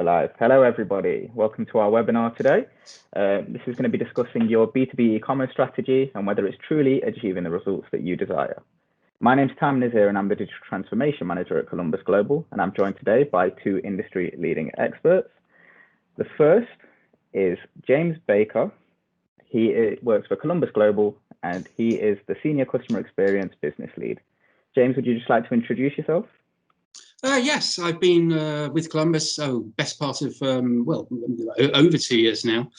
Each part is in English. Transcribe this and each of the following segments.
Centralized. Hello, everybody. Welcome to our webinar today. This is going to be discussing your B2B e-commerce strategy and whether it's truly achieving the results that you desire. My name's Thamar Nazir and I'm the Digital Transformation Manager at Columbus Global, and I'm joined today by two industry-leading experts. The first is James Baker. He works for Columbus Global and he is the Senior Customer Experience Business Lead. James, would you just like to introduce yourself? Yes, I've been with Columbus, best part of, over 2 years now.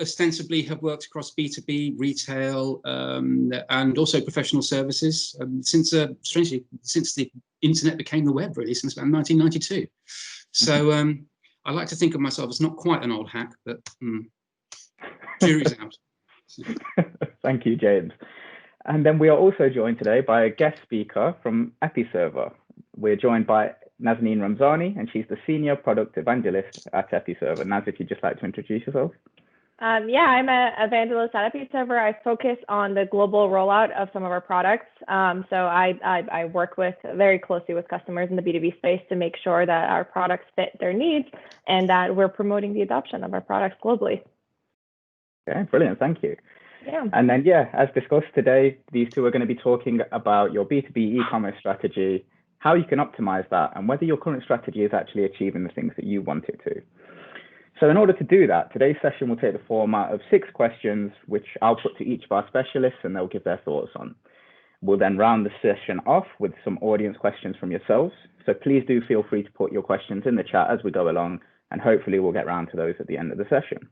Ostensibly have worked across B2B, retail, and also professional services strangely, since the internet became the web, really, since about 1992. So I like to think of myself as not quite an old hack, but jury's out. Thank you, James. And then we are also joined today by a guest speaker from Episerver. We're joined by Nazanin Ramezani, and she's the Senior Product Evangelist at Episerver. Naz, if you'd just like to introduce yourself. Yeah, I'm an evangelist at Episerver. I focus on the global rollout of some of our products. So I work very closely with customers in the B2B space to make sure that our products fit their needs and that we're promoting the adoption of our products globally. Okay, brilliant. Thank you. Yeah. And then, as discussed today, these two are going to be talking about your B2B e-commerce strategy, how you can optimize that, and whether your current strategy is actually achieving the things that you want it to. So in order to do that, today's session will take the format of 6 questions, which I'll put to each of our specialists and they'll give their thoughts on. We'll then round the session off with some audience questions from yourselves. So please do feel free to put your questions in the chat as we go along, and hopefully we'll get round to those at the end of the session.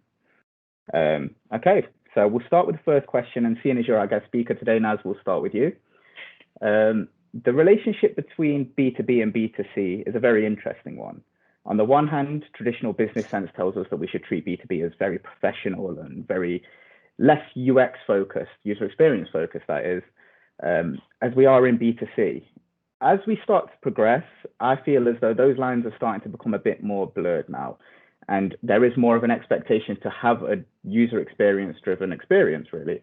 Okay, so we'll start with the first question, and seeing as you're our guest speaker today, Naz, we'll start with you. The relationship between B2B and B2C is a very interesting one. On the one hand, traditional business sense tells us that we should treat B2B as very professional and very less UX focused, user experience focused, that is, as we are in B2C. As we start to progress, I feel as though those lines are starting to become a bit more blurred now. And there is more of an expectation to have a user experience driven experience, really.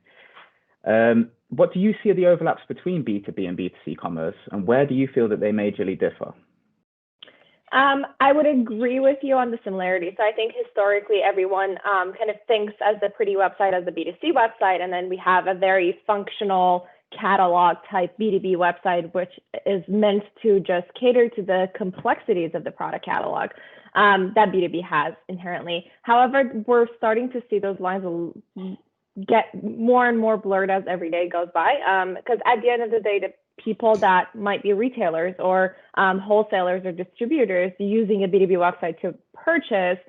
What do you see are the overlaps between B2B and B2C commerce, and where do you feel that they majorly differ? I would agree with you on the similarities. So I think historically everyone kind of thinks as the pretty website as the B2C website, and then we have a very functional catalog type B2B website, which is meant to just cater to the complexities of the product catalog that B2B has inherently. However, we're starting to see those lines get more and more blurred as every day goes by, because at the end of the day, the people that might be retailers or wholesalers or distributors using a B2B website to purchase,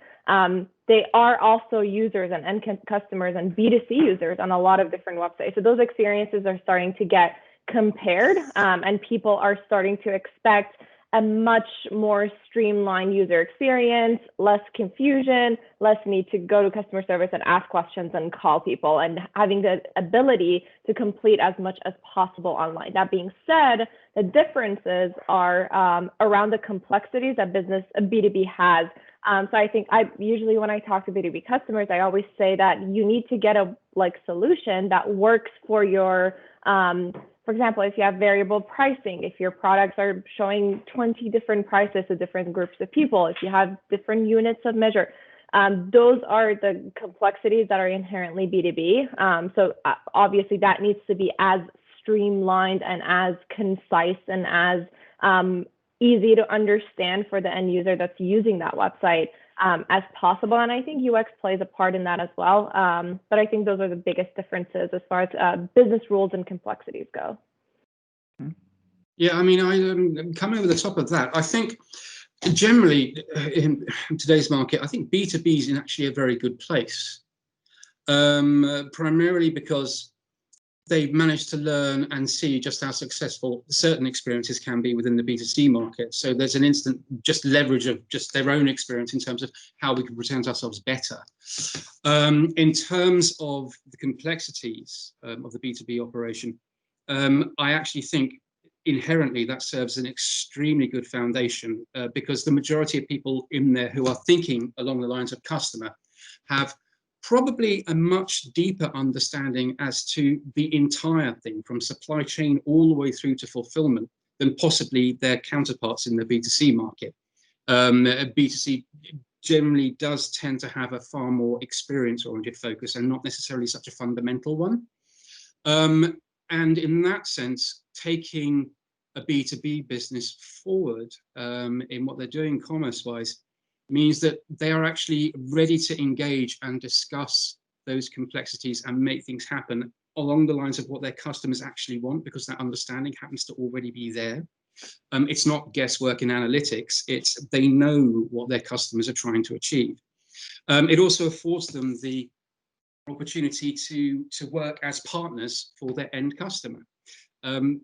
they are also users and end customers and B2C users on a lot of different websites. So those experiences are starting to get compared, and people are starting to expect a much more streamlined user experience, less confusion, less need to go to customer service and ask questions and call people, and having the ability to complete as much as possible online. That being said, the differences are around the complexities that B2B has. So I think usually when I talk to B2B customers, I always say that you need to get a solution that works for your for example, if you have variable pricing, if your products are showing 20 different prices to different groups of people, if you have different units of measure, those are the complexities that are inherently B2B. So obviously that needs to be as streamlined and as concise and as easy to understand for the end user that's using that website as possible. And I think UX plays a part in that as well. But I think those are the biggest differences as far as business rules and complexities go. Yeah, I mean, I'm coming over the top of that. I think generally in today's market, I think B2B is in actually a very good place, primarily because they've managed to learn and see just how successful certain experiences can be within the B2C market. So there's an instant just leverage of just their own experience in terms of how we can present ourselves better. In terms of the complexities of the B2B operation, I actually think inherently that serves an extremely good foundation because the majority of people in there who are thinking along the lines of customer have probably a much deeper understanding as to the entire thing from supply chain all the way through to fulfillment than possibly their counterparts in the B2C market. B2C generally does tend to have a far more experience-oriented focus and not necessarily such a fundamental one. And in that sense, taking a B2B business forward in what they're doing commerce-wise means that they are actually ready to engage and discuss those complexities and make things happen along the lines of what their customers actually want, because that understanding happens to already be there. It's not guesswork in analytics, it's they know what their customers are trying to achieve. It also affords them the opportunity to work as partners for their end customer.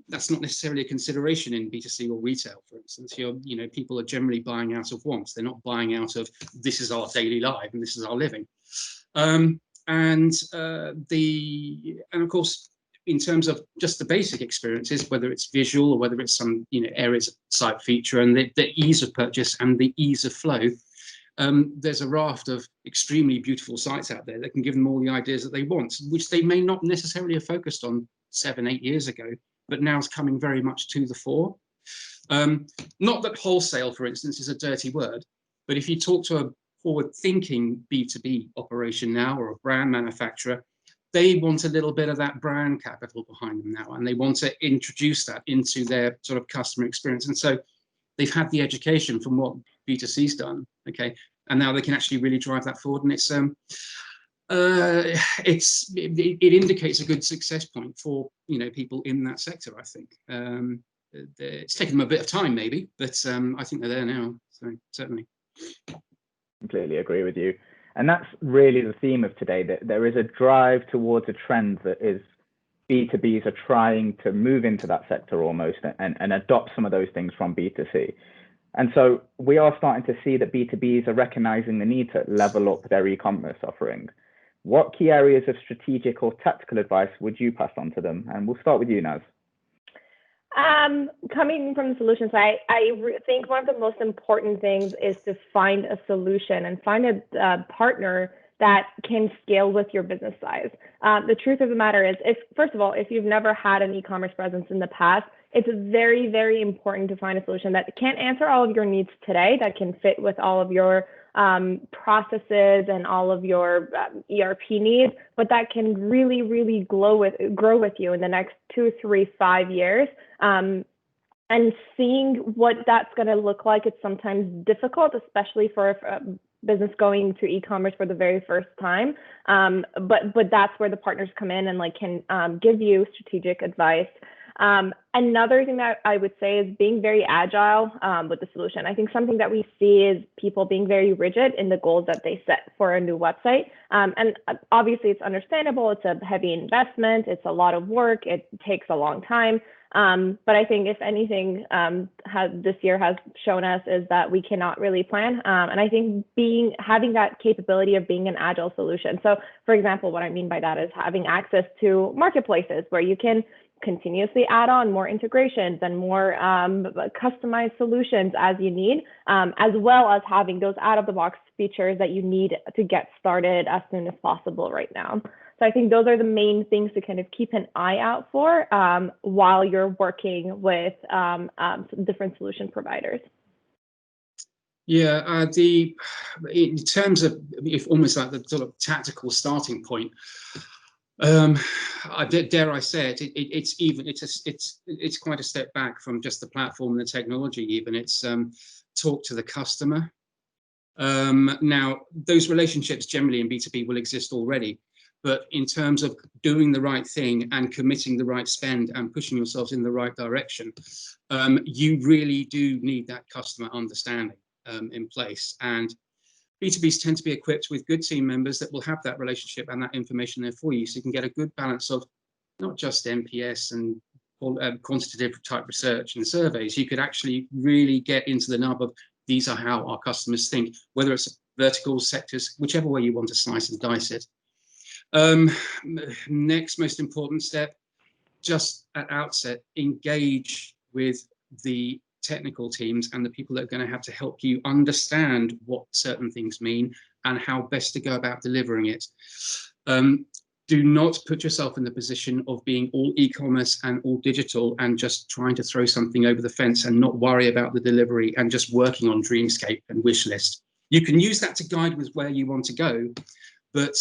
That's not necessarily a consideration in B2C or retail, for instance. People are generally buying out of wants. They're not buying out of this is our daily life and this is our living. And of course, in terms of just the basic experiences, whether it's visual or whether it's some areas of site feature and the ease of purchase and the ease of flow, there's a raft of extremely beautiful sites out there that can give them all the ideas that they want, which they may not necessarily have focused on 7-8 years ago, but now is coming very much to the fore. Not that wholesale, for instance, is a dirty word, but if you talk to a forward-thinking B2B operation now or a brand manufacturer, they want a little bit of that brand capital behind them now, and they want to introduce that into their sort of customer experience. And so they've had the education from what B2C's done, okay, and now they can actually really drive that forward. And it indicates a good success point for people in that sector, I think. It's taken them a bit of time maybe, but I think they're there now, so certainly. Completely agree with you. And that's really the theme of today, that there is a drive towards a trend that is B2Bs are trying to move into that sector almost and adopt some of those things from B2C. And so we are starting to see that B2Bs are recognizing the need to level up their e-commerce offering. What key areas of strategic or tactical advice would you pass on to them? And we'll start with you, Naz. Coming from the solution side, I think one of the most important things is to find a solution and find a partner that can scale with your business size. The truth of the matter is, first of all, if you've never had an e-commerce presence in the past, it's very, very important to find a solution that can't answer all of your needs today, that can fit with all of your processes and all of your ERP needs, but that can really, really grow with you in the next 2, 3, 5 years. And seeing what that's going to look like, it's sometimes difficult, especially for a business going to e-commerce for the very first time. But that's where the partners come in and can give you strategic advice. Another thing that I would say is being very agile with the solution. I think something that we see is people being very rigid in the goals that they set for a new website. And obviously it's understandable. It's a heavy investment. It's a lot of work. It takes a long time. But I think if anything this year has shown us is that we cannot really plan. And I think having that capability of being an agile solution. So for example, what I mean by that is having access to marketplaces where you can continuously add on more integrations and more customized solutions as you need, as well as having those out-of-the-box features that you need to get started as soon as possible right now. So I think those are the main things to kind of keep an eye out for while you're working with different solution providers. Yeah, in terms of almost like the sort of tactical starting point, dare I say it, it's quite a step back from just the platform and the technology. Even it's talk to the customer. Now, those relationships generally in B2B will exist already, but in terms of doing the right thing and committing the right spend and pushing yourselves in the right direction, you really do need that customer understanding in place. And B2Bs tend to be equipped with good team members that will have that relationship and that information there for you, so you can get a good balance of not just NPS and quantitative type research and surveys. You could actually really get into the nub of these are how our customers think, whether it's verticals, sectors, whichever way you want to slice and dice it. Next most important step, just at outset, engage with the technical teams and the people that are going to have to help you understand what certain things mean and how best to go about delivering it. do not put yourself in the position of being all e-commerce and all digital and just trying to throw something over the fence and not worry about the delivery and just working on Dreamscape and wish list. You can use that to guide with where you want to go, but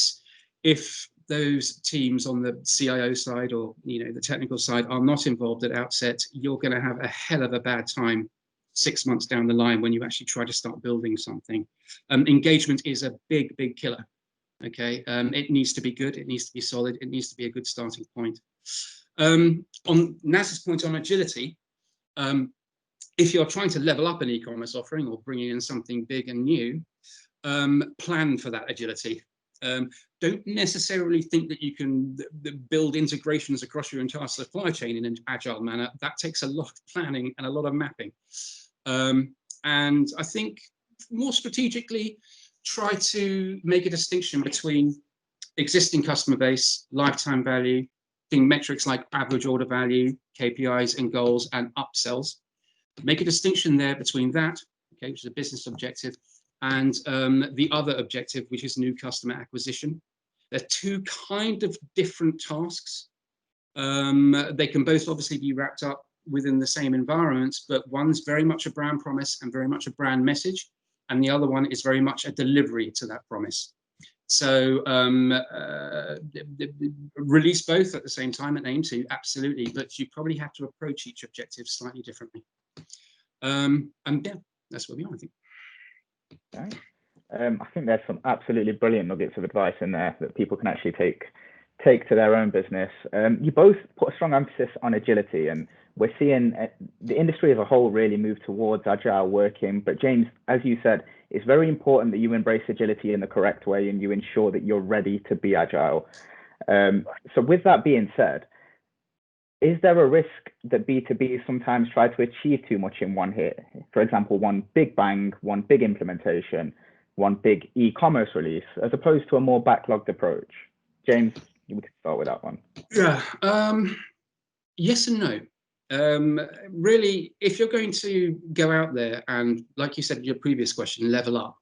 if those teams on the CIO side or the technical side are not involved at outset, you're going to have a hell of a bad time 6 months down the line when you actually try to start building something. Engagement is a big killer. Okay, it needs to be good, it needs to be solid, it needs to be a good starting point. On Naz's point on agility, if you're trying to level up an e-commerce offering or bringing in something big and new, plan for that agility. Don't necessarily think that you can build integrations across your entire supply chain in an agile manner. That takes a lot of planning and a lot of mapping. And I think more strategically, try to make a distinction between existing customer base, lifetime value, think metrics like average order value, KPIs and goals, and upsells. Make a distinction there between that, okay, which is a business objective, and the other objective, which is new customer acquisition. They're two kind of different tasks. They can both obviously be wrapped up within the same environment, but one's very much a brand promise and very much a brand message, and the other one is very much a delivery to that promise. So release both at the same time and aim to, absolutely, but you probably have to approach each objective slightly differently. And yeah, that's where we are, I think. Okay. I think there's some absolutely brilliant nuggets of advice in there that people can actually take to their own business. You both put a strong emphasis on agility, and we're seeing the industry as a whole really move towards agile working. But James, as you said, it's very important that you embrace agility in the correct way and you ensure that you're ready to be agile. So with that being said, is there a risk that B2B sometimes try to achieve too much in one hit? For example, one big bang, one big implementation, one big e-commerce release, as opposed to a more backlogged approach? James, we can start with that one. Yeah, yes and no. Really, if you're going to go out there and, like you said in your previous question, level up,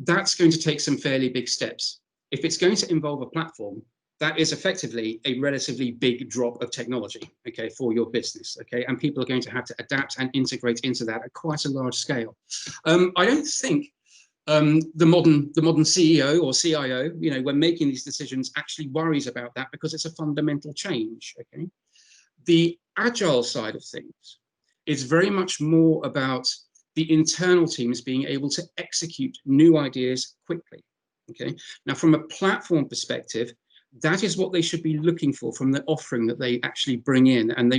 that's going to take some fairly big steps. If it's going to involve a platform, that is effectively a relatively big drop of technology, okay, for your business, okay, and people are going to have to adapt and integrate into that at quite a large scale. I don't think the modern CEO or CIO, when making these decisions, actually worries about that because it's a fundamental change, okay. The agile side of things is very much more about the internal teams being able to execute new ideas quickly, okay. Now, from a platform perspective, that is what they should be looking for from the offering that they actually bring in. And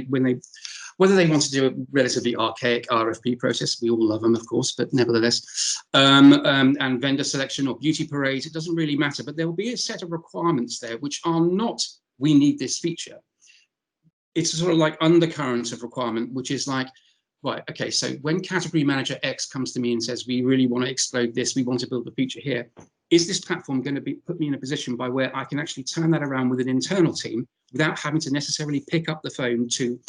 whether they want to do a relatively archaic RFP process, we all love them, of course, but nevertheless, and vendor selection or beauty parades, it doesn't really matter. But there will be a set of requirements there which are not, we need this feature. It's sort of like undercurrent of requirement, which is like, right, okay, so when category manager X comes to me and says, we really want to explode this, we want to build a feature here, is this platform going to put me in a position by where I can actually turn that around with an internal team without having to necessarily pick up the phone to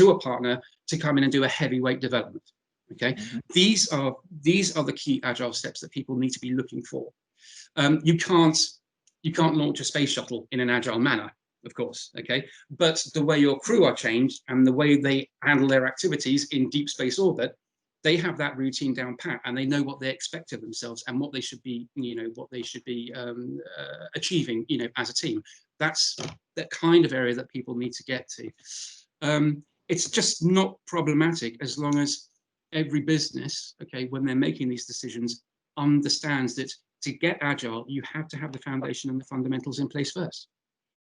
a partner to come in and do a heavyweight development? Okay, these are the key agile steps that people need to be looking for. You can't launch a space shuttle in an agile manner, of course, okay, but the way your crew are changed and the way they handle their activities in deep space orbit, they have that routine down pat, and they know what they expect of themselves and what they should be, achieving, as a team. That's the kind of area that people need to get to. It's just not problematic as long as every business, okay, when they're making these decisions, understands that to get agile, you have to have the foundation and the fundamentals in place first.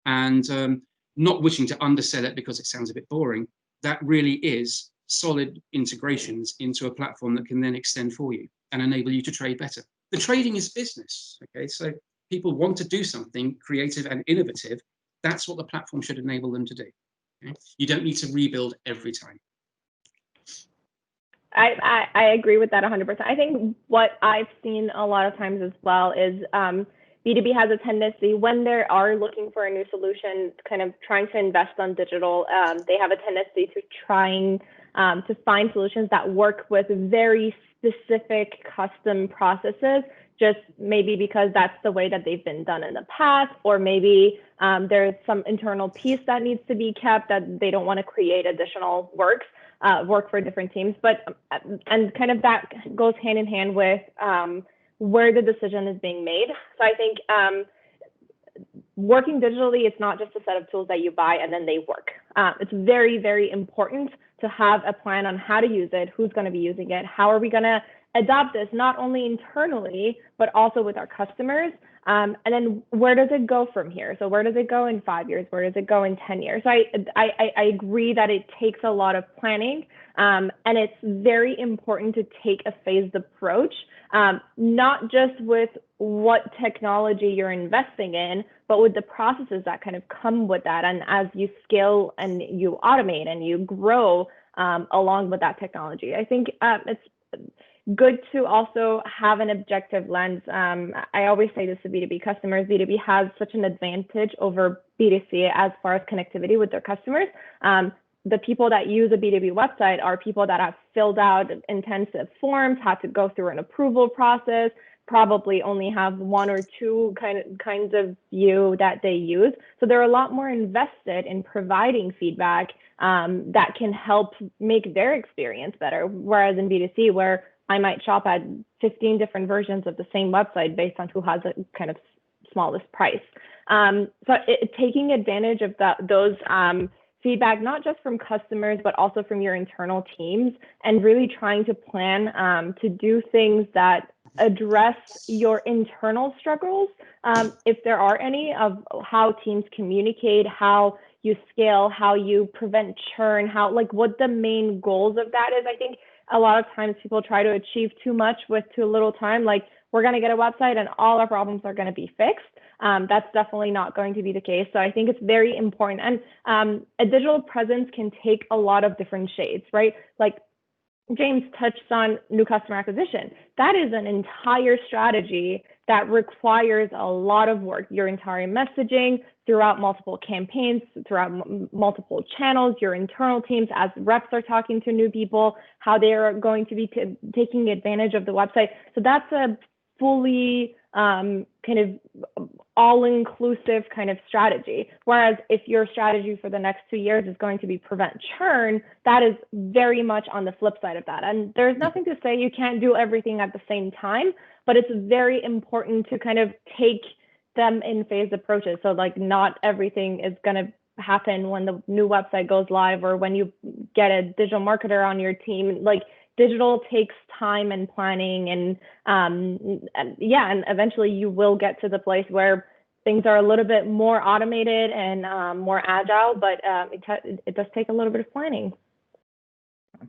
And not wishing to undersell it because it sounds a bit boring, that really is solid integrations into a platform that can then extend for you and enable you to trade better. The trading is business, okay? So people want to do something creative and innovative. That's what the platform should enable them to do. Okay? You don't need to rebuild every time. I agree with that 100%. I think what I've seen a lot of times as well is B2B has a tendency, when they are looking for a new solution, kind of trying to invest on digital, they have a tendency to trying to find solutions that work with very specific custom processes, just maybe because that's the way that they've been done in the past, or maybe there's some internal piece that needs to be kept, that they don't want to create additional work for different teams. But and kind of that goes hand in hand with where the decision is being made. So I think working digitally, it's not just a set of tools that you buy and then they work. It's very, very important to have a plan on how to use it, who's going to be using it, how are we going to adopt this, not only internally, but also with our customers. And then where does it go from here? So where does it go in 5 years? Where does it go in 10 years? So I agree that it takes a lot of planning, and it's very important to take a phased approach, not just with what technology you're investing in, but with the processes that kind of come with that. And as you scale and you automate and you grow along with that technology, I think it's good to also have an objective lens. I always say this to B2B customers, B2B has such an advantage over B2C as far as connectivity with their customers. The people that use a B2B website are people that have filled out intensive forms, had to go through an approval process, probably only have one or two kinds of view that they use. So they're a lot more invested in providing feedback that can help make their experience better. Whereas in B2C, where I might shop at 15 different versions of the same website based on who has a kind of smallest price. So taking advantage of those feedback, not just from customers, but also from your internal teams, and really trying to plan to do things that address your internal struggles, if there are any, of how teams communicate, how you scale, how you prevent churn, how, like, what the main goals of that is. I think a lot of times people try to achieve too much with too little time. Like, we're going to get a website and all our problems are going to be fixed. That's definitely not going to be the case. So I think it's very important. And a digital presence can take a lot of different shades, right? Like James touched on new customer acquisition. That is an entire strategy that requires a lot of work. Your entire messaging throughout multiple campaigns, throughout multiple channels, your internal teams as reps are talking to new people, how they are going to be taking advantage of the website. So that's a fully kind of all-inclusive kind of strategy. Whereas if your strategy for the next 2 years is going to be prevent churn, that is very much on the flip side of that. And there's nothing to say you can't do everything at the same time, but it's very important to kind of take them in phased approaches. So like not everything is going to happen when the new website goes live or when you get a digital marketer on your team. Like digital takes time and planning, and eventually you will get to the place where things are a little bit more automated and more agile, but it does take a little bit of planning.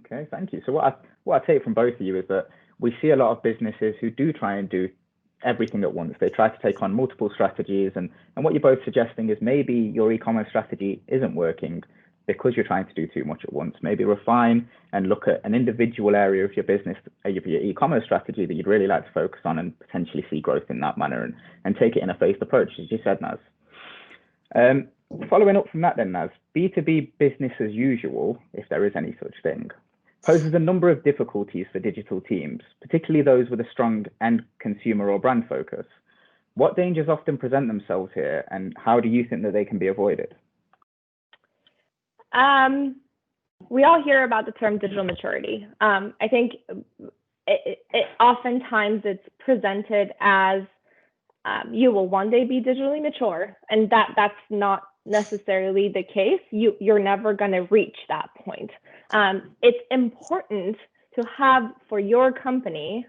Okay, thank you. So what I take from both of you is that we see a lot of businesses who do try and do everything at once. They try to take on multiple strategies, and what you're both suggesting is maybe your e-commerce strategy isn't working because you're trying to do too much at once. Maybe refine and look at an individual area of your business, of your e-commerce strategy that you'd really like to focus on and potentially see growth in that manner, and take it in a phased approach, as you said, Naz. Following up from that then, Naz, B2B business as usual, if there is any such thing, poses a number of difficulties for digital teams, particularly those with a strong end consumer or brand focus. What dangers often present themselves here, and how do you think that they can be avoided? We all hear about the term digital maturity. I think it oftentimes it's presented as you will one day be digitally mature, and that's not necessarily the case. You're never going to reach that point. It's important to have for your company,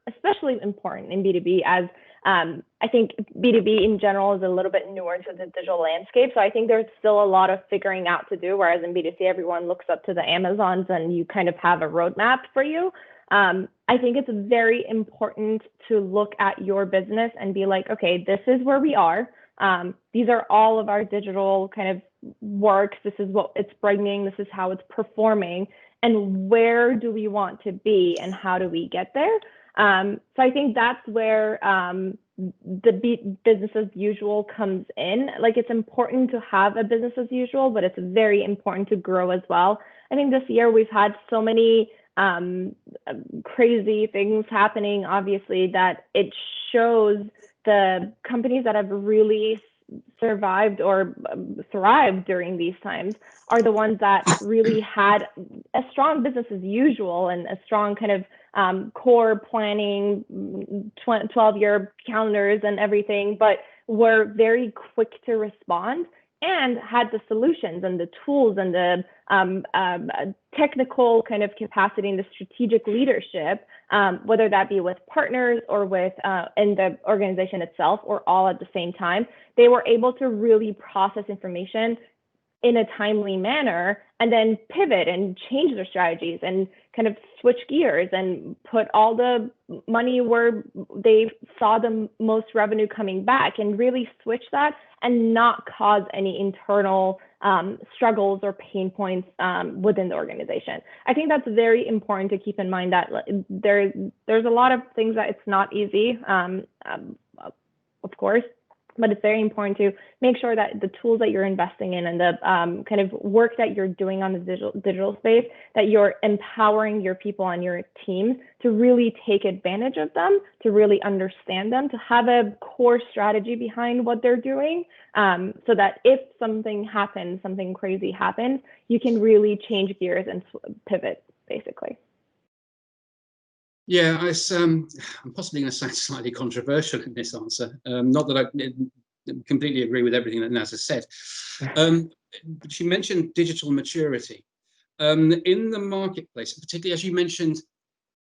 especially important in B2B, as I think B2B in general is a little bit newer to the digital landscape. So I think there's still a lot of figuring out to do, whereas in B2C, everyone looks up to the Amazons and you kind of have a roadmap for you. I think it's very important to look at your business and be like, okay, this is where we are. These are all of our digital kind of works. This is what it's bringing. This is how it's performing. And where do we want to be and how do we get there? So I think that's where business as usual comes in. Like, it's important to have a business as usual, but it's very important to grow as well. I think this year we've had so many crazy things happening, obviously, that it shows the companies that have really survived or thrived during these times are the ones that really had a strong business as usual and a strong kind of core planning, 12-year calendars and everything, but were very quick to respond and had the solutions and the tools and the technical kind of capacity and the strategic leadership, whether that be with partners or with in the organization itself or all at the same time. They were able to really process information in a timely manner and then pivot and change their strategies and kind of switch gears and put all the money where they saw the most revenue coming back and really switch that and not cause any internal struggles or pain points within the organization. I think that's very important to keep in mind, that there's a lot of things that it's not easy, of course, but it's very important to make sure that the tools that you're investing in and the kind of work that you're doing on the digital space, that you're empowering your people on your team to really take advantage of them, to really understand them, to have a core strategy behind what they're doing, so that if something happens, something crazy happens, you can really change gears and pivot, basically. Yeah, I'm possibly going to sound slightly controversial in this answer. Not that I completely agree with everything that Naz has said. But she mentioned digital maturity. In the marketplace, particularly as you mentioned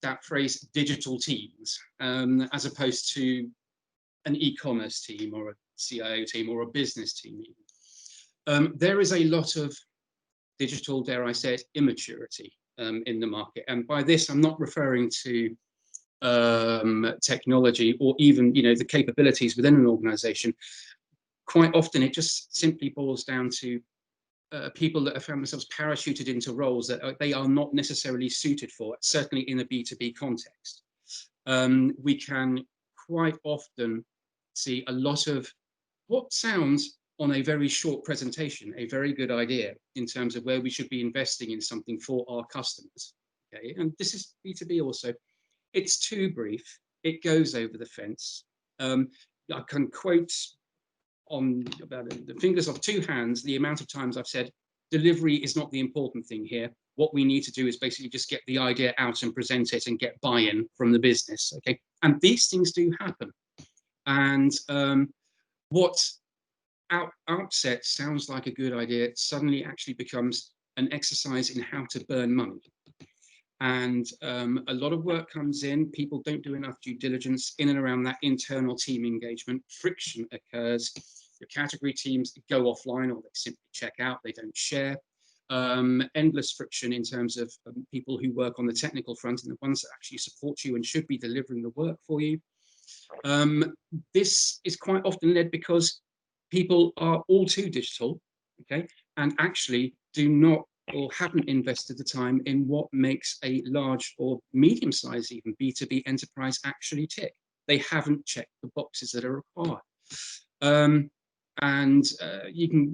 that phrase, digital teams, as opposed to an e-commerce team or a CIO team or a business team. There is a lot of digital, dare I say it, immaturity in the market. And by this, I'm not referring to technology or even, the capabilities within an organization. Quite often, it just simply boils down to people that have found themselves parachuted into roles that they are not necessarily suited for, certainly in a B2B context. We can quite often see a lot of what sounds on a very short presentation, a very good idea in terms of where we should be investing in something for our customers. Okay, and this is B2B also. It's too brief. It goes over the fence. I can quote on about the fingers of two hands the amount of times I've said, delivery is not the important thing here. What we need to do is basically just get the idea out and present it and get buy-in from the business. Okay, and these things do happen. And what outset sounds like a good idea suddenly actually becomes an exercise in how to burn money. And a lot of work comes in, people don't do enough due diligence in and around that internal team engagement, friction occurs, your category teams go offline or they simply check out, they don't share. Endless friction in terms of people who work on the technical front and the ones that actually support you and should be delivering the work for you. This is quite often led because people are all too digital, okay, and actually do not or haven't invested the time in what makes a large or medium-sized even B2B enterprise actually tick. They haven't checked the boxes that are required. You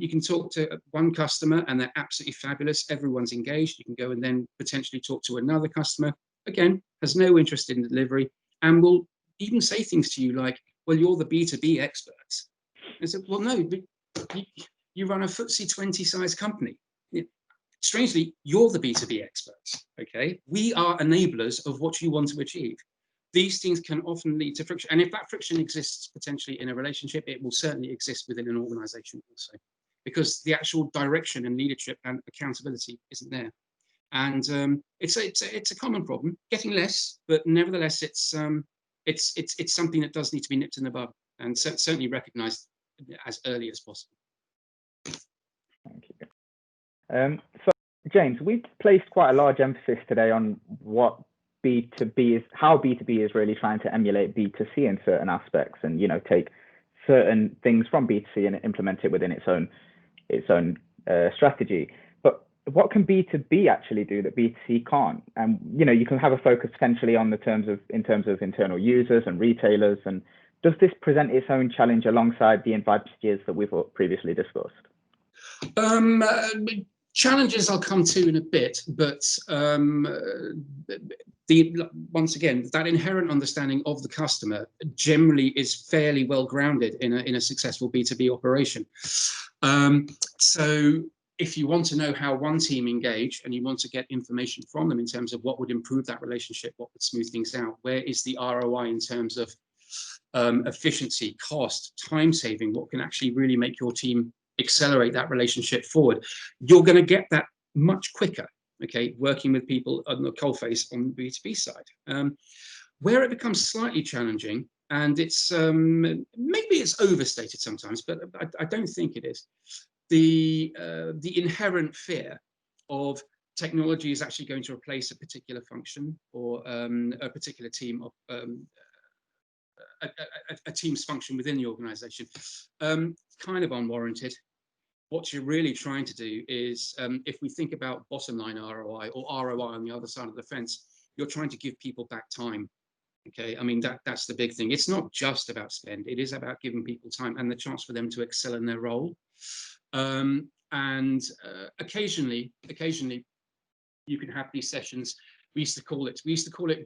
can talk to one customer and they're absolutely fabulous. Everyone's engaged. You can go and then potentially talk to another customer, again, has no interest in delivery and will even say things to you like, well, you're the B2B experts. I said, well, no, you run a FTSE 20 size company. Strangely, you're the B2B experts, okay? We are enablers of what you want to achieve. These things can often lead to friction. And if that friction exists potentially in a relationship, it will certainly exist within an organization also, because the actual direction and leadership and accountability isn't there. And it's a common problem, getting less, but nevertheless, it's something that does need to be nipped in the bud and certainly recognized as early as possible. Thank you. So, James, we've placed quite a large emphasis today on what B2B is, how B2B is really trying to emulate B2C in certain aspects, and take certain things from B2C and implement it within its own strategy. But what can B2B actually do that B2C can't? And you can have a focus potentially on in terms of internal users and retailers and does this present its own challenge alongside the advantages that we've previously discussed? Challenges I'll come to in a bit, but once again, that inherent understanding of the customer generally is fairly well grounded in a successful B2B operation. So if you want to know how one team engage and you want to get information from them in terms of what would improve that relationship, what would smooth things out, where is the ROI in terms of efficiency, cost, time saving, what can actually really make your team accelerate that relationship forward, you're going to get that much quicker, okay, working with people on the coalface on the B2B side. Where it becomes slightly challenging, and it's maybe it's overstated sometimes, but I don't think it is, the inherent fear of technology is actually going to replace a particular function or a particular team of a team's function within the organization. Kind of unwarranted. What you're really trying to do is, if we think about bottom line ROI or ROI on the other side of the fence, you're trying to give people back time. Okay, I mean, that's the big thing. It's not just about spend, it is about giving people time and the chance for them to excel in their role. Occasionally you can have these sessions. We used to call it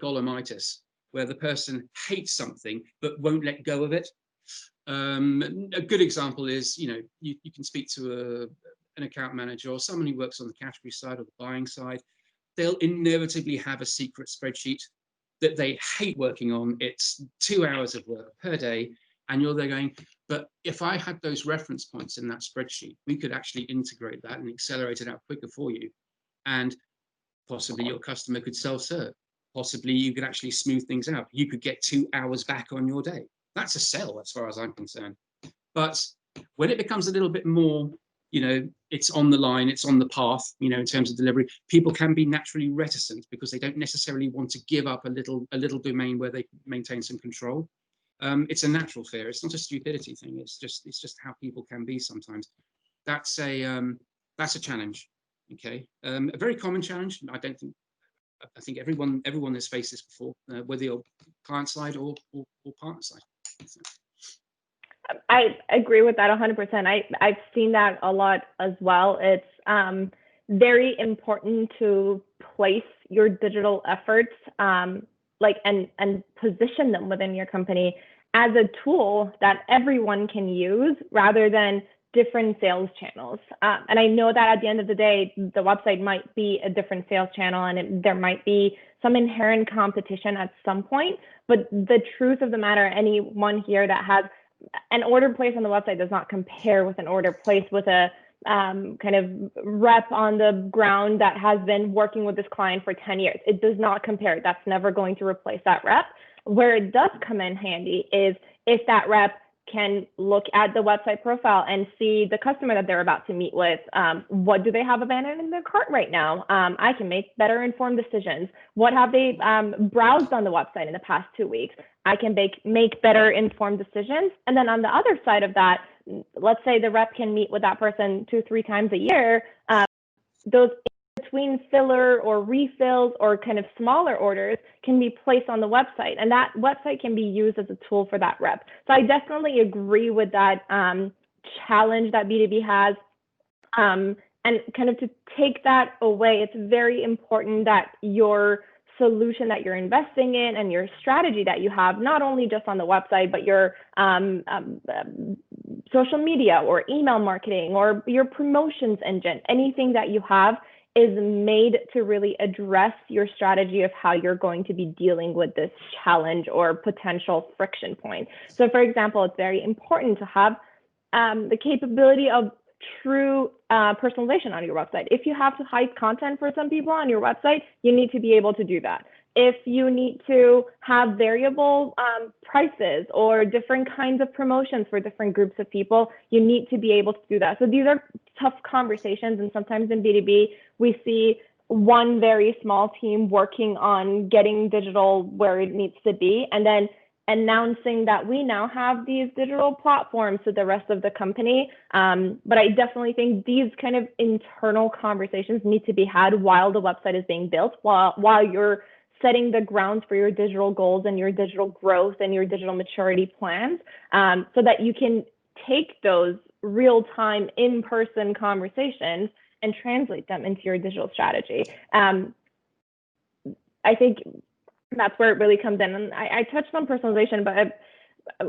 Golomitis, where the person hates something but won't let go of it. A good example is, you can speak to an account manager or someone who works on the category side or the buying side. They'll inevitably have a secret spreadsheet that they hate working on. It's 2 hours of work per day, and you're there going, but if I had those reference points in that spreadsheet, we could actually integrate that and accelerate it out quicker for you. And possibly your customer could self-serve. Possibly you could actually smooth things out. You could get 2 hours back on your day. That's a sell as far as I'm concerned. But when it becomes a little bit more, it's on the line, it's on the path, in terms of delivery, people can be naturally reticent because they don't necessarily want to give up a little domain where they maintain some control. It's a natural fear. It's not a stupidity thing. It's just how people can be sometimes. That's a challenge. Okay, a very common challenge. I think everyone has faced this before, whether you're client side or partner side. I agree with that 100%. I've seen that a lot as well. It's very important to place your digital efforts and position them within your company as a tool that everyone can use rather than different sales channels. And I know that at the end of the day, the website might be a different sales channel and there might be some inherent competition at some point. But the truth of the matter, anyone here that has an order placed on the website does not compare with an order placed with a kind of rep on the ground that has been working with this client for 10 years. It does not compare. That's never going to replace that rep. Where it does come in handy is if that rep can look at the website profile and see the customer that they're about to meet with. What do they have abandoned in their cart right now? I can make better informed decisions. What have they browsed on the website in the past 2 weeks? I can make better informed decisions. And then on the other side of that, let's say the rep can meet with that person 2-3 times a year. Those between filler or refills or kind of smaller orders can be placed on the website, and that website can be used as a tool for that rep. So I definitely agree with that challenge that B2B has. And kind of to take that away, it's very important that your solution that you're investing in and your strategy that you have, not only just on the website, but your social media or email marketing or your promotions engine, anything that you have is made to really address your strategy of how you're going to be dealing with this challenge or potential friction point. So for example, it's very important to have the capability of true personalization on your website. If you have to hide content for some people on your website, you need to be able to do that. If you need to have variable prices or different kinds of promotions for different groups of people, you need to be able to do that. So these are tough conversations, and sometimes in B2B, we see one very small team working on getting digital where it needs to be, and then announcing that we now have these digital platforms to the rest of the company. But I definitely think these kind of internal conversations need to be had while the website is being built, while you're setting the grounds for your digital goals and your digital growth and your digital maturity plans, so that you can take those real-time in-person conversations and translate them into your digital strategy. I think that's where it really comes in. And I touched on personalization, but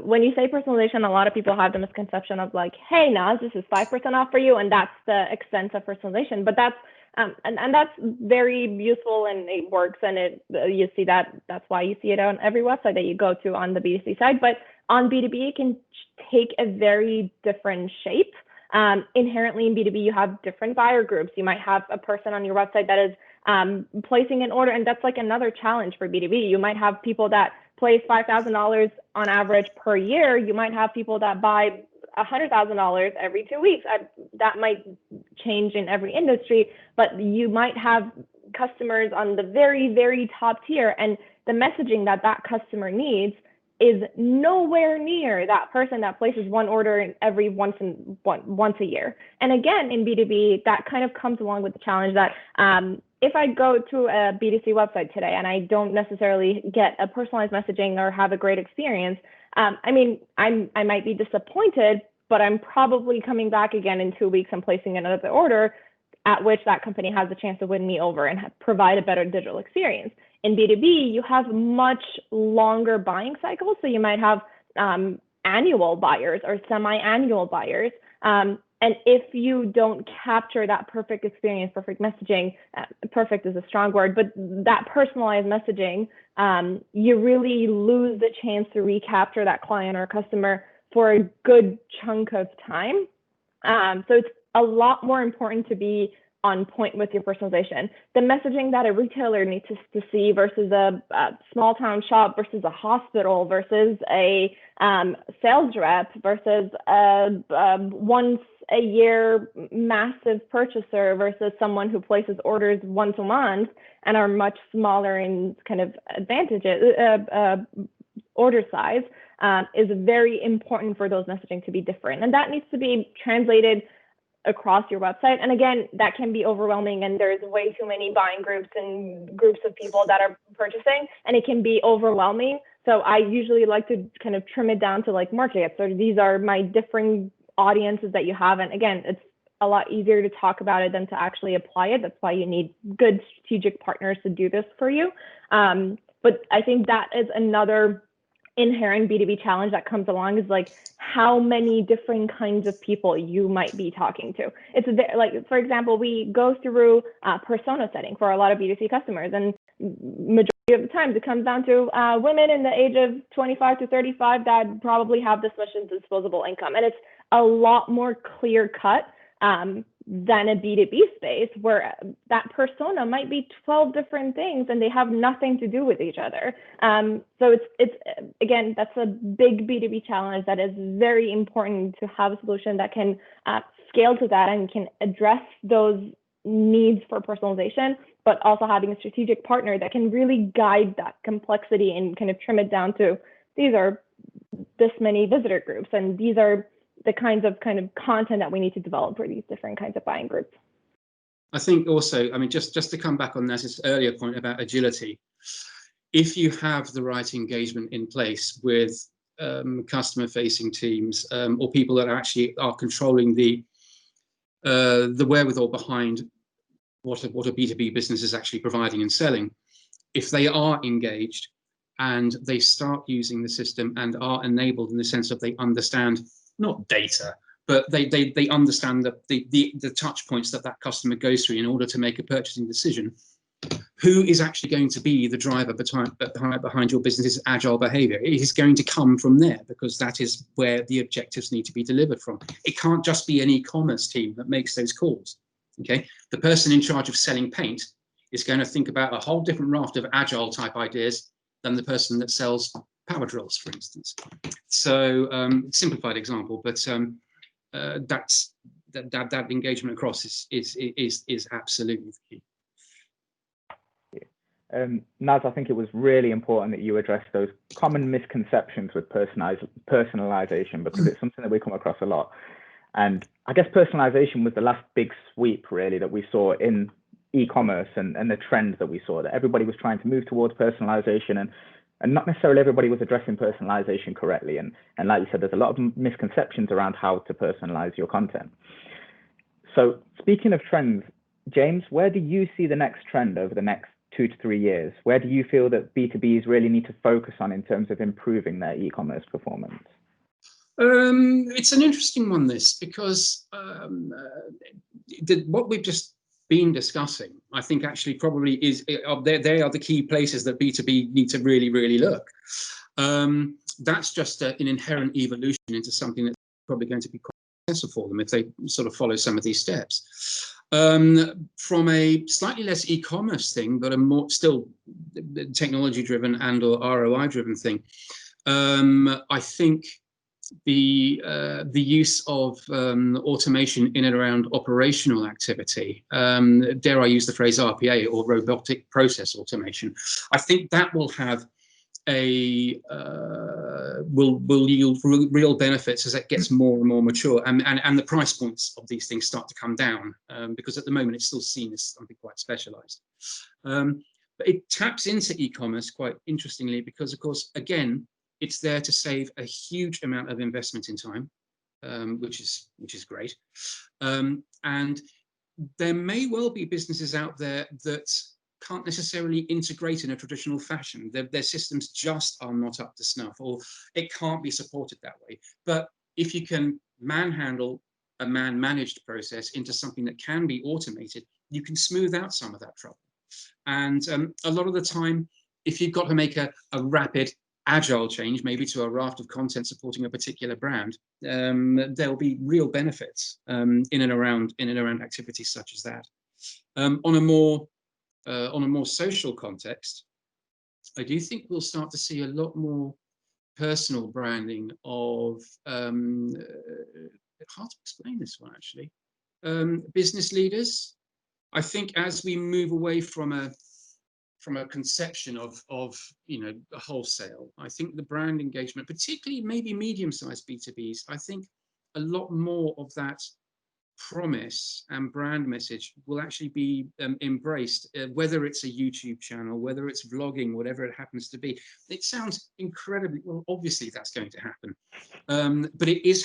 when you say personalization, a lot of people have the misconception of like, hey, Naz, this is 5% off for you, and that's the extent of personalization. But that's and that's very useful, and it works, and you see that's why you see it on every website that you go to on the B2C side. But on B2B, it can take a very different shape. Inherently in B2B, you have different buyer groups. You might have a person on your website that is placing an order, and that's like another challenge for B2B. You might have people that place $5,000 on average per year. You might have people that buy $100,000 every 2 weeks. That might change in every industry, but you might have customers on the very, very top tier, and the messaging that customer needs is nowhere near that person that places one order every once a year. And again, in B2B, that kind of comes along with the challenge that if I go to a B2C website today and I don't necessarily get a personalized messaging or have a great experience, I mean, I might be disappointed, but I'm probably coming back again in 2 weeks and placing another order, at which that company has a chance to win me over and provide a better digital experience. In B2B, you have much longer buying cycles. So you might have annual buyers or semi-annual buyers. And if you don't capture that perfect experience, perfect messaging, perfect is a strong word, but that personalized messaging, you really lose the chance to recapture that client or customer for a good chunk of time. So it's a lot more important to be on point with your personalization. The messaging that a retailer needs to see versus a small town shop versus a hospital versus a sales rep versus a once a year massive purchaser versus someone who places orders once a month and are much smaller in kind of advantages, order size, is very important for those messaging to be different. And that needs to be translated across your website. And again, that can be overwhelming, and there's way too many buying groups and groups of people that are purchasing, and it can be overwhelming. So I usually like to kind of trim it down to like market. So these are my different audiences that you have. And again, it's a lot easier to talk about it than to actually apply it. That's why you need good strategic partners to do this for you. But I think that is another inherent B2B challenge that comes along, is like how many different kinds of people you might be talking to. It's like, for example, we go through persona setting for a lot of B2C customers, and majority of the times it comes down to women in the age of 25 to 35 that probably have this much in disposable income. And it's a lot more clear cut than a B2B space, where that persona might be 12 different things and they have nothing to do with each other. So it's again, that's a big B2B challenge that is very important to have a solution that can scale to that and can address those needs for personalization, but also having a strategic partner that can really guide that complexity and kind of trim it down to, these are this many visitor groups, and these are the kinds of kind of content that we need to develop for these different kinds of buying groups. I think also, I mean, just to come back on Naz's earlier point about agility, if you have the right engagement in place with customer-facing teams or people that actually are controlling the wherewithal behind what a B2B business is actually providing and selling, if they are engaged and they start using the system and are enabled in the sense of they understand not data, but they understand the touch points that customer goes through in order to make a purchasing decision. Who is actually going to be the driver behind your business's agile behavior? It is going to come from there, because that is where the objectives need to be delivered from. It can't just be an e-commerce team that makes those calls. Okay, the person in charge of selling paint is going to think about a whole different raft of agile type ideas than the person that sells power drills, for instance. So simplified example, but that engagement across is absolutely the key. Naz, I think it was really important that you addressed those common misconceptions with personalization, because it's something that we come across a lot. And I guess personalization was the last big sweep, really, that we saw in e-commerce and the trends that we saw, that everybody was trying to move towards personalization, and not necessarily everybody was addressing personalization correctly. And like you said, there's a lot of misconceptions around how to personalize your content. So speaking of trends, James, where do you see the next trend over the next 2 to 3 years? Where do you feel that B2Bs really need to focus on in terms of improving their e-commerce performance? It's an interesting one, this, because what we've just been discussing, I think actually probably is, they are the key places that B2B need to really, really look. That's just an inherent evolution into something that's probably going to be quite successful for them if they sort of follow some of these steps. From a slightly less e-commerce thing, but a more still technology-driven and or ROI-driven thing, I think the use of automation in and around operational activity, dare I use the phrase RPA, or robotic process automation, I think that will have will yield real benefits as it gets more and more mature, and the price points of these things start to come down, because at the moment it's still seen as something quite specialized. But it taps into e-commerce quite interestingly because, of course, again, it's there to save a huge amount of investment in time, which is great. And there may well be businesses out there that can't necessarily integrate in a traditional fashion. Their systems just are not up to snuff, or it can't be supported that way. But if you can manhandle a man-managed process into something that can be automated, you can smooth out some of that trouble. And a lot of the time, if you've got to make a rapid agile change, maybe to a raft of content supporting a particular brand, there'll be real benefits in and around activities such as that. On a more social context, I do think we'll start to see a lot more personal branding of hard to explain this one actually. Business leaders. I think as we move away from a conception of a wholesale, I think the brand engagement, particularly maybe medium-sized B2Bs, I think a lot more of that promise and brand message will actually be embraced, whether it's a YouTube channel, whether it's vlogging, whatever it happens to be. It sounds incredibly, well, obviously that's going to happen, but it is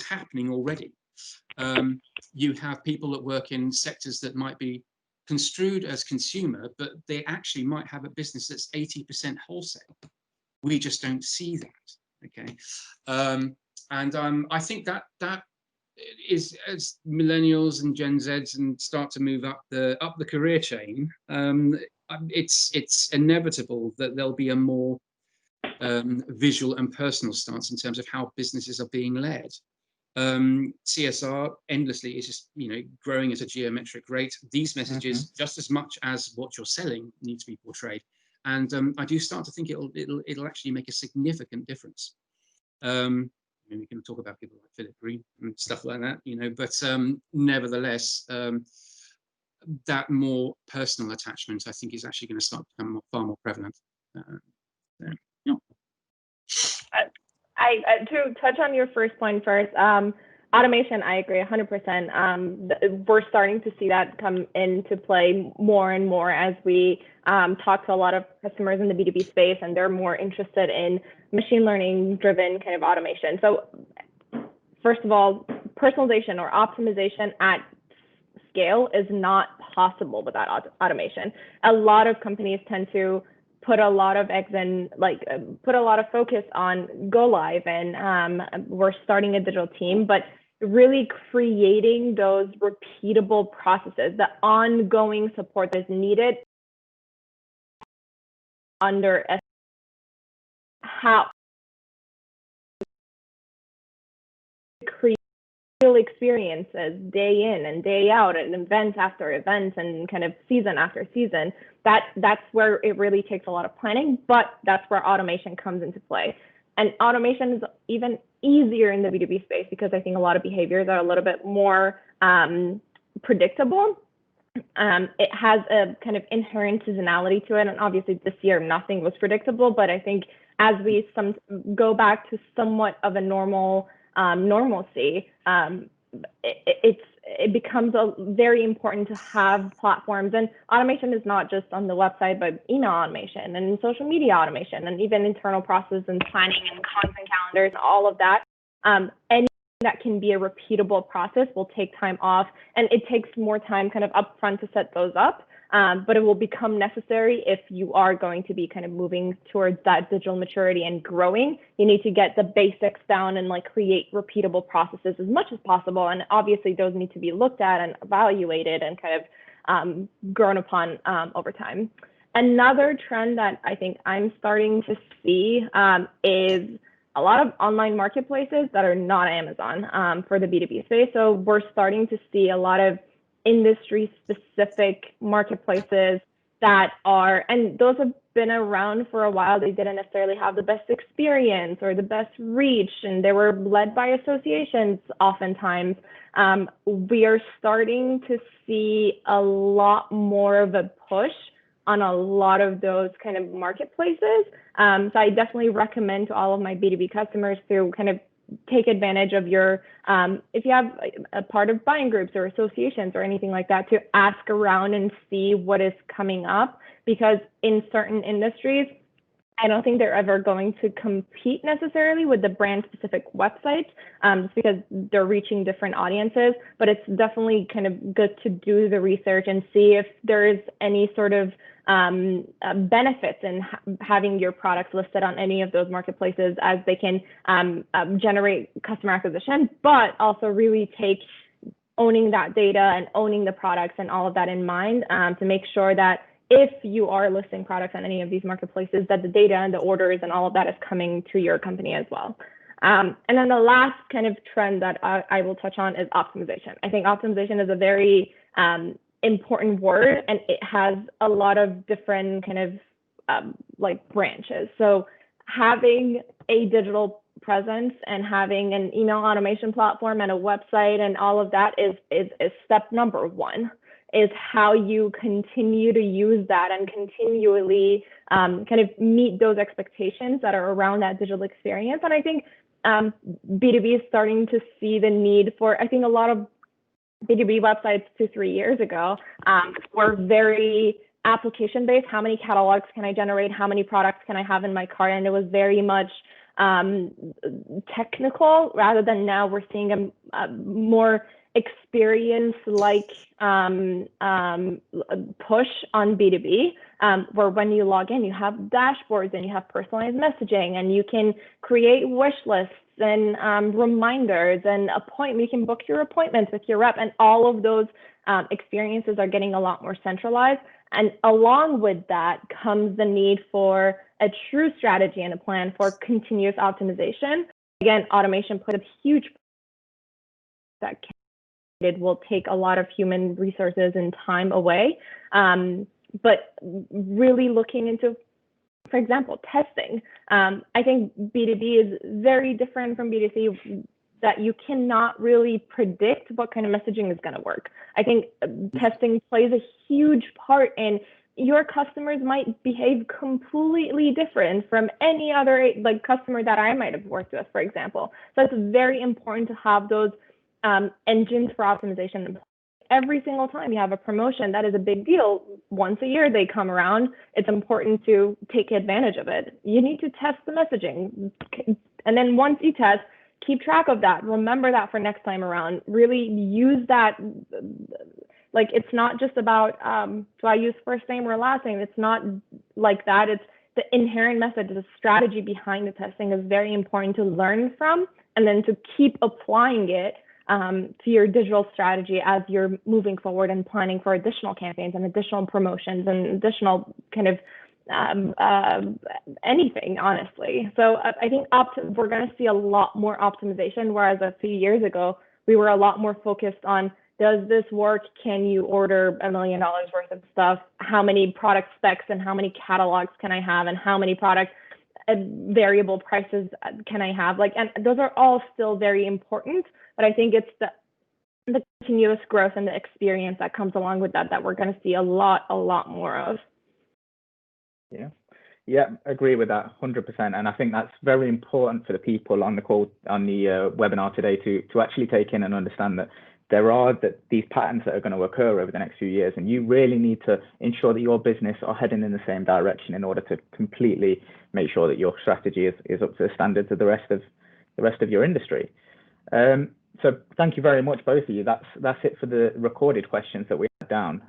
happening already. You have people that work in sectors that might be construed as consumer, but they actually might have a business that's 80% wholesale. We just don't see that, okay? I think that is, as millennials and Gen Zs and start to move up the career chain, it's inevitable that there'll be a more visual and personal stance in terms of how businesses are being led. CSR endlessly is just growing at a geometric rate. These messages, just as much as what you're selling, need to be portrayed, and I do start to think it'll actually make a significant difference. We can talk about people like Philip Green and stuff like that, but nevertheless, that more personal attachment, I think, is actually going to start to become far more prevalent. Yeah. To touch on your first point first, automation, I agree 100%. We're starting to see that come into play more and more as we talk to a lot of customers in the B2B space, and they're more interested in machine learning driven kind of automation. So first of all, personalization or optimization at scale is not possible without automation. A lot of companies tend to put a lot of eggs in, put a lot of focus on go live, and we're starting a digital team, but really creating those repeatable processes, the ongoing support that's needed under how create real experiences day in and day out, and events after events, and kind of season after season. That's where it really takes a lot of planning, but that's where automation comes into play. And automation is even easier in the B2B space because I think a lot of behaviors are a little bit more predictable. It has a kind of inherent seasonality to it, and obviously this year nothing was predictable, but I think as we go back to somewhat of a normalcy, it becomes very important to have platforms, and automation is not just on the website, but email automation and social media automation and even internal process and planning and content calendars, all of that. Anything that can be a repeatable process will take time off, and it takes more time kind of upfront to set those up. But it will become necessary if you are going to be kind of moving towards that digital maturity and growing. You need to get the basics down and like create repeatable processes as much as possible. And obviously those need to be looked at and evaluated and kind of grown upon over time. Another trend that I think I'm starting to see is a lot of online marketplaces that are not Amazon for the B2B space. So we're starting to see a lot of industry-specific marketplaces that are, and those have been around for a while. They didn't necessarily have the best experience or the best reach, and they were led by associations oftentimes. We are starting to see a lot more of a push on a lot of those kind of marketplaces. So I definitely recommend to all of my B2B customers to kind of take advantage of your, if you have a part of buying groups or associations or anything like that, to ask around and see what is coming up, because in certain industries, I don't think they're ever going to compete necessarily with the brand specific websites, just because they're reaching different audiences, but it's definitely kind of good to do the research and see if there is any sort of benefits in having your products listed on any of those marketplaces, as they can generate customer acquisition, but also really take owning that data and owning the products and all of that in mind, to make sure that if you are listing products on any of these marketplaces, that the data and the orders and all of that is coming to your company as well. And then the last kind of trend that I will touch on is optimization. I think optimization is a very important word, and it has a lot of different kind of like branches. So having a digital presence and having an email automation platform and a website and all of that is step number one, is how you continue to use that and continually kind of meet those expectations that are around that digital experience. And I think B2B is starting to see the need for, I think a lot of B2B websites 2-3 years ago were very application based. How many catalogs can I generate? How many products can I have in my cart? And it was very much technical, rather than now we're seeing a more experience like push on B2B, where when you log in, you have dashboards and you have personalized messaging, and you can create wish lists and reminders and you can book your appointments with your rep, and all of those experiences are getting a lot more centralized. And along with that comes the need for a true strategy and a plan for continuous optimization. Again, automation put a huge that it will take a lot of human resources and time away. But really looking into, for example, testing. I think B2B is very different from B2C, that you cannot really predict what kind of messaging is going to work. I think testing plays a huge part in your customers might behave completely different from any other like customer that I might have worked with, for example. So it's very important to have those engines for optimization. Every single time you have a promotion, that is a big deal. Once a year they come around, it's important to take advantage of it. You need to test the messaging. And then once you test, keep track of that. Remember that for next time around. Really use that. Like, it's not just about, do I use first name or last name? It's not like that. It's the inherent message, the strategy behind the testing is very important to learn from, and then to keep applying it to your digital strategy as you're moving forward and planning for additional campaigns and additional promotions and additional kind of anything, honestly. So I think we're going to see a lot more optimization, whereas a few years ago, we were a lot more focused on, does this work? Can you order $1 million worth of stuff? How many product specs and how many catalogs can I have? And how many product variable prices can I have? Like, and those are all still very important, but I think it's the continuous growth and the experience that comes along with that we're going to see a lot more of. Yeah, agree with that 100%. And I think that's very important for the people on the call, on the webinar today, to actually take in and understand that there are these patterns that are going to occur over the next few years, and you really need to ensure that your business are heading in the same direction in order to completely make sure that your strategy is up to the standards of the rest of your industry. So thank you very much, both of you. That's it for the recorded questions that we had down.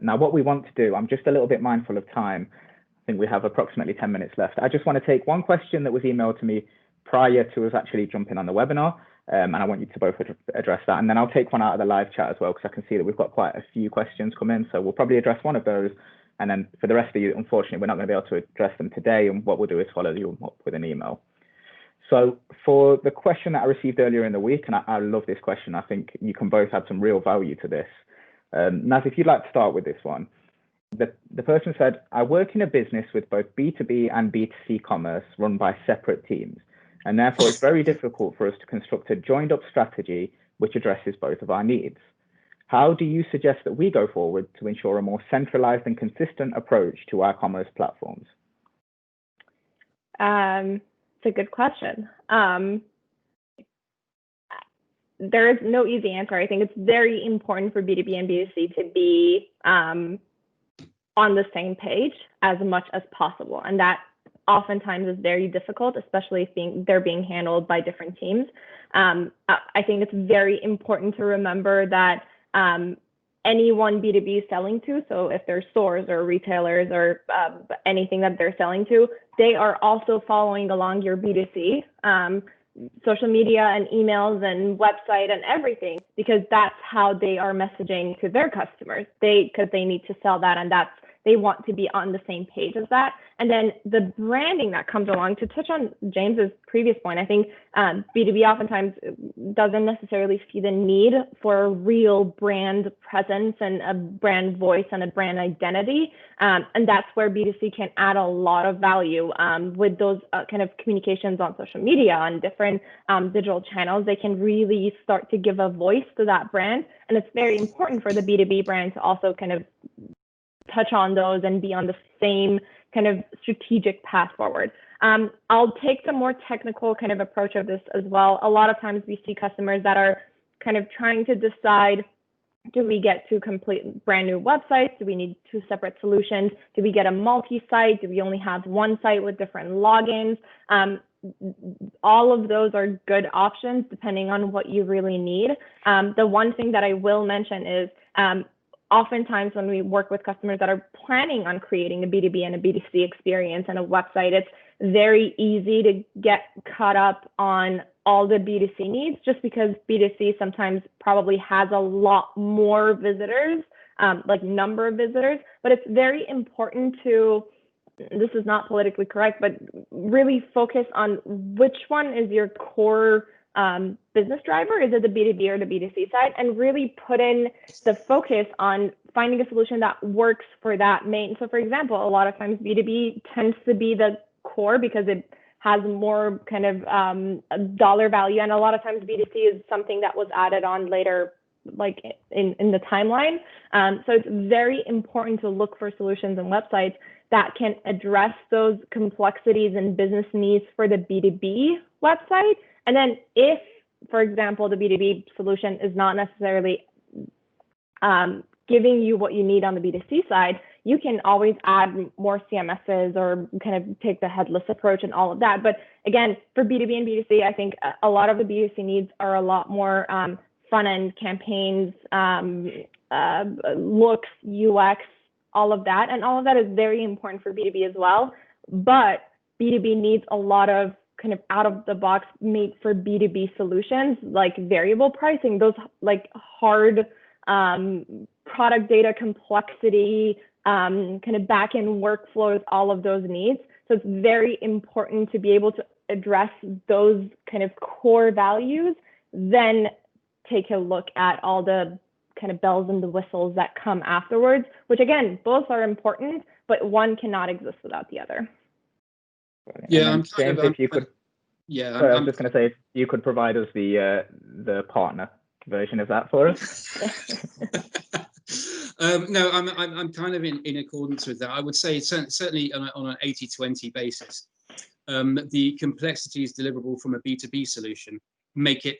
Now, what we want to do, I'm just a little bit mindful of time. I think we have approximately 10 minutes left. I just want to take one question that was emailed to me prior to us actually jumping on the webinar. And I want you to both address that. And then I'll take one out of the live chat as well, because I can see that we've got quite a few questions come in. So we'll probably address one of those. And then for the rest of you, unfortunately, we're not going to be able to address them today. And what we'll do is follow you up with an email. So for the question that I received earlier in the week, and I love this question, I think you can both add some real value to this. Naz, if you'd like to start with this one. The person said, I work in a business with both B2B and B2C commerce run by separate teams. And therefore, it's very difficult for us to construct a joined up strategy which addresses both of our needs. How do you suggest that we go forward to ensure a more centralized and consistent approach to our commerce platforms? It's a good question. There is no easy answer. I think it's very important for B2B and B2C to be on the same page as much as possible. And that oftentimes is very difficult, especially if they're being handled by different teams. I think it's very important to remember that anyone B2B is selling to, so if they're stores or retailers or anything that they're selling to, they are also following along your B2C, social media and emails and website and everything, because that's how they are messaging to their customers. Because they need to sell that, and they want to be on the same page as that. And then the branding that comes along, to touch on James's previous point, I think B2B oftentimes doesn't necessarily see the need for a real brand presence and a brand voice and a brand identity. And that's where B2C can add a lot of value with those kind of communications on social media, on different digital channels. They can really start to give a voice to that brand. And it's very important for the B2B brand to also kind of touch on those and be on the same kind of strategic path forward. I'll take the more technical kind of approach of this as well. A lot of times we see customers that are kind of trying to decide, do we get two complete brand new websites? Do we need two separate solutions? Do we get a multi-site? Do we only have one site with different logins? All of those are good options depending on what you really need. The one thing that I will mention is oftentimes when we work with customers that are planning on creating a B2B and a B2C experience and a website, it's very easy to get caught up on all the B2C needs, just because B2C sometimes probably has a lot more visitors, like number of visitors, but it's very important to, this is not politically correct, but really focus on which one is your core business driver. Is it the B2B or the B2C side? And really put in the focus on finding a solution that works for that main. So for example, a lot of times B2B tends to be the core because it has more kind of dollar value. And a lot of times B2C is something that was added on later, like in the timeline. So it's very important to look for solutions and websites that can address those complexities and business needs for the B2B website. And then if, for example, the B2B solution is not necessarily giving you what you need on the B2C side, you can always add more CMSs or kind of take the headless approach and all of that. But again, for B2B and B2C, I think a lot of the B2C needs are a lot more front-end campaigns, looks, UX, all of that. And all of that is very important for B2B as well. But B2B needs a lot of kind of out of the box made for B2B solutions, like variable pricing, those like hard product data complexity, kind of back-end workflows, all of those needs. So it's very important to be able to address those kind of core values, then take a look at all the kind of bells and the whistles that come afterwards, which again, both are important, but one cannot exist without the other. Yeah, I'm James, if you could. Yeah, I was just going to say, if you could provide us the partner version of that for us. No, I'm kind of in accordance with that. I would say certainly on an 80-20 basis, the complexities deliverable from a B2B solution make it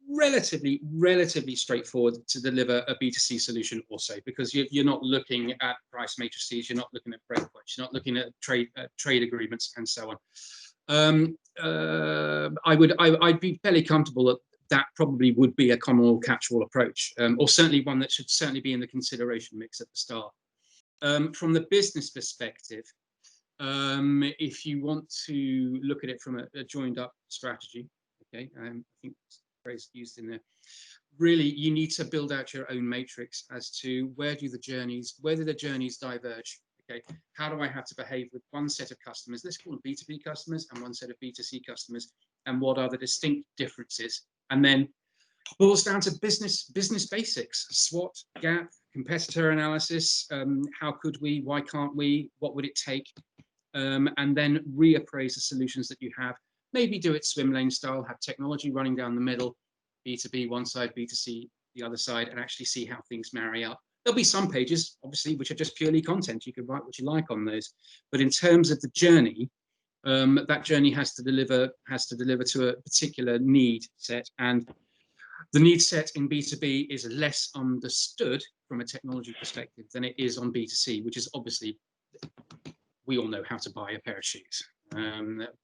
relatively straightforward to deliver a B2C solution also, because you're not looking at price matrices, you're not looking at breakpoints, you're not looking at trade agreements and so on. I'd be fairly comfortable that probably would be a common or catch-all approach, or certainly one that should certainly be in the consideration mix at the start. From the business perspective, if you want to look at it from a joined up strategy, okay, I think that's the phrase used in there, really you need to build out your own matrix as to where do the journeys diverge. Okay, how do I have to behave with one set of customers, let's call them B2B customers, and one set of B2C customers, and what are the distinct differences? And then boils down to business basics, SWOT, gap, competitor analysis, how could we, why can't we, what would it take? And then reappraise the solutions that you have. Maybe do it swim lane style, have technology running down the middle, B2B one side, B2C the other side, and actually see how things marry up. There'll be some pages, obviously, which are just purely content. You can write what you like on those. But in terms of the journey, that journey has to deliver to a particular need set. And the need set in B2B is less understood from a technology perspective than it is on B2C, which is obviously, we all know how to buy a pair of shoes,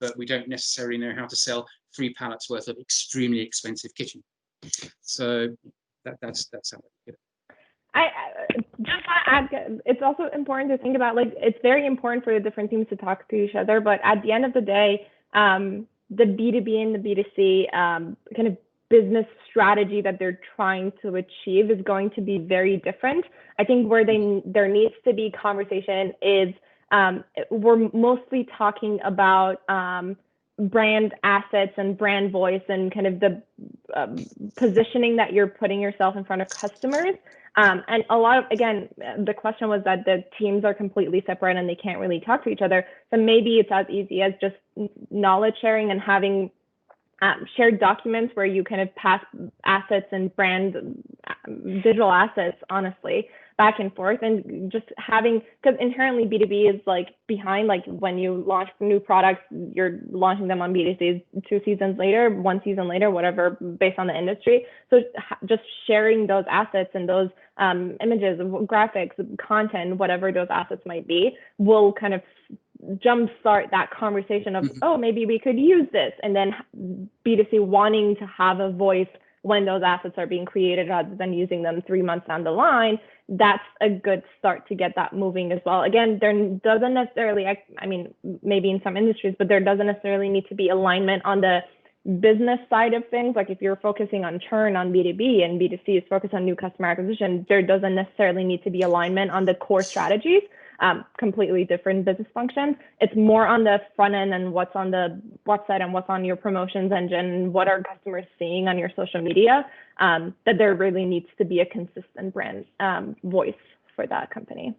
but we don't necessarily know how to sell 3 pallets worth of extremely expensive kitchen. So that's how I look at it. I just want to add, it's also important to think about, like, it's very important for the different teams to talk to each other, but at the end of the day, the B2B and the B2C kind of business strategy that they're trying to achieve is going to be very different. I think where there needs to be conversation is we're mostly talking about brand assets and brand voice and kind of the positioning that you're putting yourself in front of customers. And a lot of, again, the question was that the teams are completely separate and they can't really talk to each other. So maybe it's as easy as just knowledge sharing and having shared documents where you kind of pass assets and brand digital assets, honestly, back and forth, and just having, because inherently B2B is like behind, like when you launch new products, you're launching them on B2C 2 seasons later, 1 season later, whatever, based on the industry. So just sharing those assets and those images, graphics, content, whatever those assets might be, will kind of jumpstart that conversation of, oh, maybe we could use this, and then B2C wanting to have a voice when those assets are being created rather than using them 3 months down the line. That's a good start to get that moving as well. Again, there doesn't necessarily, I mean, maybe in some industries, but there doesn't necessarily need to be alignment on the business side of things. Like if you're focusing on churn on B2B and B2C is focused on new customer acquisition, there doesn't necessarily need to be alignment on the core strategies. Completely different business functions. It's more on the front end and what's on the website and what's on your promotions engine, what are customers seeing on your social media, that there really needs to be a consistent brand voice for that company.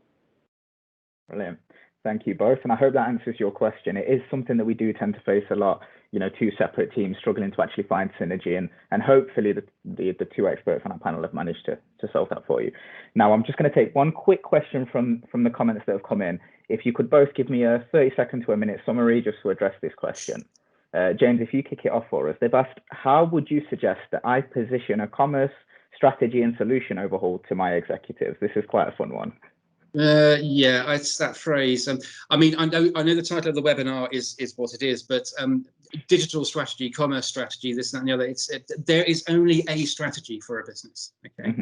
Brilliant. Thank you both. And I hope that answers your question. It is something that we do tend to face a lot, you know, 2 separate teams struggling to actually find synergy, and hopefully the 2 experts on our panel have managed to solve that for you. Now, I'm just going to take one quick question from the comments that have come in. If you could both give me a 30-second to a minute summary just to address this question. James, if you kick it off for us, they've asked, how would you suggest that I position a commerce strategy and solution overhaul to my executives? This is quite a fun one. Yeah, it's that phrase. I mean, I know the title of the webinar is what it is, but digital strategy, commerce strategy, this, that, and the other. There is only a strategy for a business. Okay.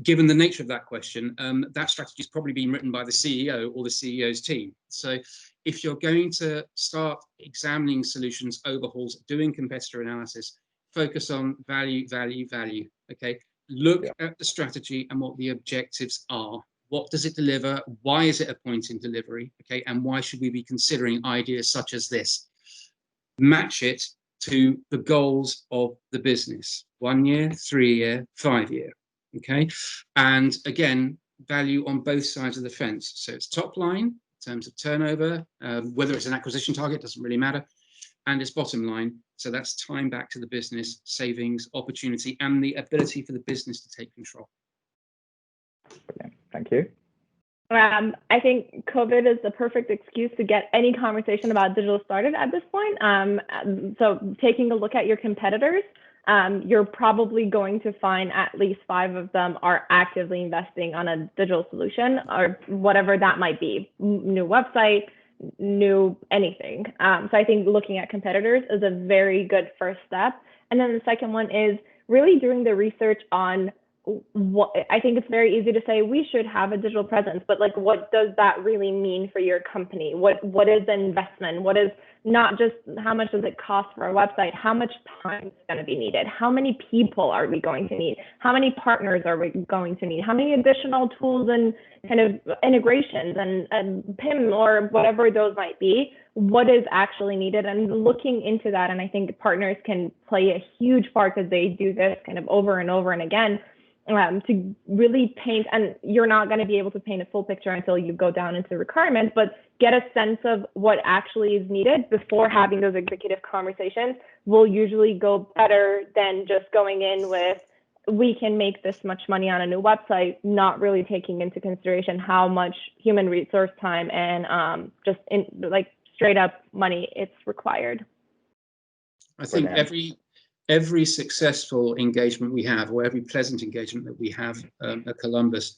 Given the nature of that question, that strategy is probably being written by the CEO or the CEO's team. So, if you're going to start examining solutions, overhauls, doing competitor analysis, focus on value, value, value. Okay. Look at the strategy and what the objectives are. What does it deliver? Why is it a point in delivery? Okay, and why should we be considering ideas such as this? Match it to the goals of the business: 1 year, 3 year, 5 year. Okay, and again, value on both sides of the fence. So it's top line in terms of turnover, whether it's an acquisition target doesn't really matter, and it's bottom line. So that's time back to the business, savings, opportunity, and the ability for the business to take control. Brilliant. Thank you. I think COVID is the perfect excuse to get any conversation about digital started at this point. So taking a look at your competitors, you're probably going to find at least 5 of them are actively investing on a digital solution or whatever that might be, new website, new anything. So I think looking at competitors is a very good first step. And then the second one is really doing the research on what I think it's very easy to say we should have a digital presence, but like, what does that really mean for your company? What is the investment? What is not just how much does it cost for a website? How much time is going to be needed? How many people are we going to need? How many partners are we going to need? How many additional tools and kind of integrations and PIM or whatever those might be? What is actually needed, and looking into that. And I think partners can play a huge part because they do this kind of over and over and again. To really paint, and you're not going to be able to paint a full picture until you go down into requirements, but get a sense of what actually is needed before having those executive conversations will usually go better than just going in with, we can make this much money on a new website, not really taking into consideration how much human resource time and just in like straight up money it's required. I think every successful engagement we have, or every pleasant engagement that we have at Columbus,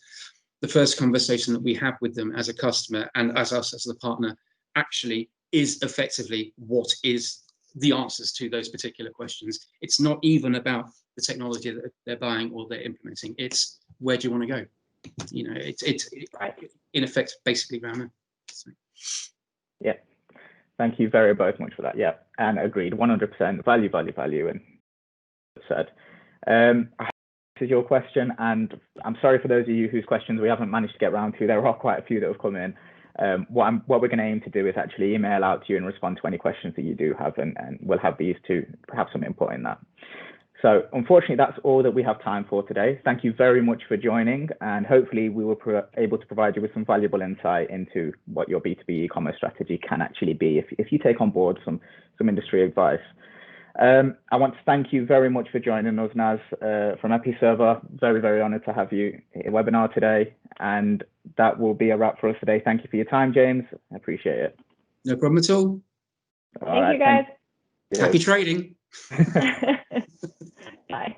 the first conversation that we have with them as a customer and as us as the partner actually is effectively what is the answers to those particular questions. It's not even about the technology that they're buying or they're implementing. It's where do you want to go? You know, it's in effect basically around there. So. Yeah. Thank you very much for that. Yeah, and agreed, 100% value, and said. This is your question, and I'm sorry for those of you whose questions we haven't managed to get around to. There are quite a few that have come in. What we're going to aim to do is actually email out to you and respond to any questions that you do have, and we'll have these to have some input in that. So unfortunately, that's all that we have time for today. Thank you very much for joining, and hopefully we will able to provide you with some valuable insight into what your B2B e-commerce strategy can actually be if you take on board some industry advice. I want to thank you very much for joining us, Naz, from Episerver. Very, very honored to have you in webinar today. And that will be a wrap for us today. Thank you for your time, James. I appreciate it. No problem at all. Thank you, guys. Happy trading. Bye.